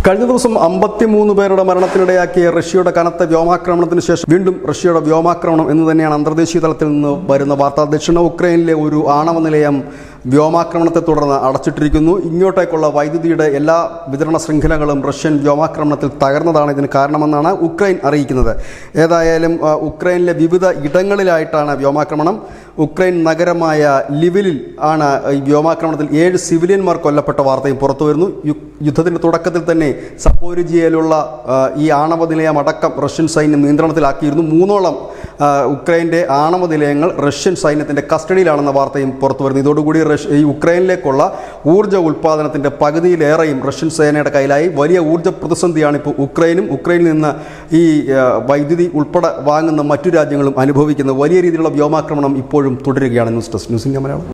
കഴിഞ്ഞ ദിവസം 53 പേരുടെ മരണത്തിനിടയാക്കിയ റഷ്യയുടെ കനത്ത വ്യോമാക്രമണത്തിന് ശേഷം വീണ്ടും റഷ്യയുടെ വ്യോമാക്രമണം എന്ന് തന്നെയാണ് അന്തർദേശീയ തലത്തിൽ നിന്ന് വരുന്ന വാർത്ത. ദക്ഷിണ ഉക്രൈനിലെ ഒരു ആണവ നിലയം വ്യോമാക്രമണത്തെ തുടർന്ന് അടച്ചിട്ടിരിക്കുന്നു. ഇങ്ങോട്ടേക്കുള്ള വൈദ്യുതിയുടെ എല്ലാ വിതരണ ശൃംഖലകളും റഷ്യൻ വ്യോമാക്രമണത്തിൽ തകർന്നതാണ് ഇതിന് കാരണമെന്നാണ് ഉക്രൈൻ അറിയിക്കുന്നത്. ഏതായാലും ഉക്രൈനിലെ വിവിധ ഇടങ്ങളിലായിട്ടാണ് വ്യോമാക്രമണം. ഉക്രൈൻ നഗരമായ ലിവിലിൽ ആണ് ഈ വ്യോമാക്രമണത്തിൽ 7 സിവിലിയന്മാർ കൊല്ലപ്പെട്ട വാർത്തയും പുറത്തു വരുന്നു. യുദ്ധത്തിൻ്റെ തുടക്കത്തിൽ തന്നെ സപ്പോരിജിയയിലുള്ള ഈ ആണവ നിലയം അടക്കം റഷ്യൻ സൈന്യം നിയന്ത്രണത്തിലാക്കിയിരുന്നു. 3ഓളം ഉക്രൈൻ്റെ ആണവ നിലയങ്ങൾ റഷ്യൻ സൈന്യത്തിൻ്റെ കസ്റ്റഡിയിലാണെന്ന വാർത്തയും പുറത്തു വരുന്നു. ഇതോടുകൂടി ഈ ഉക്രൈനിലേക്കുള്ള ഊർജ്ജ ഉൽപ്പാദനത്തിൻ്റെ പകുതിയിലേറെയും റഷ്യൻ സേനയുടെ കയ്യിലായി. വലിയ ഊർജ്ജ പ്രതിസന്ധിയാണ് ഇപ്പോൾ ഉക്രൈനിൽ നിന്ന് ഈ വൈദ്യുതി ഉൾപ്പെടെ വാങ്ങുന്ന മറ്റു രാജ്യങ്ങളും അനുഭവിക്കുന്നത്. വലിയ രീതിയിലുള്ള വ്യോമാക്രമണം ഇപ്പോഴും തുടരുകയാണ്. News desk news India Malayalam.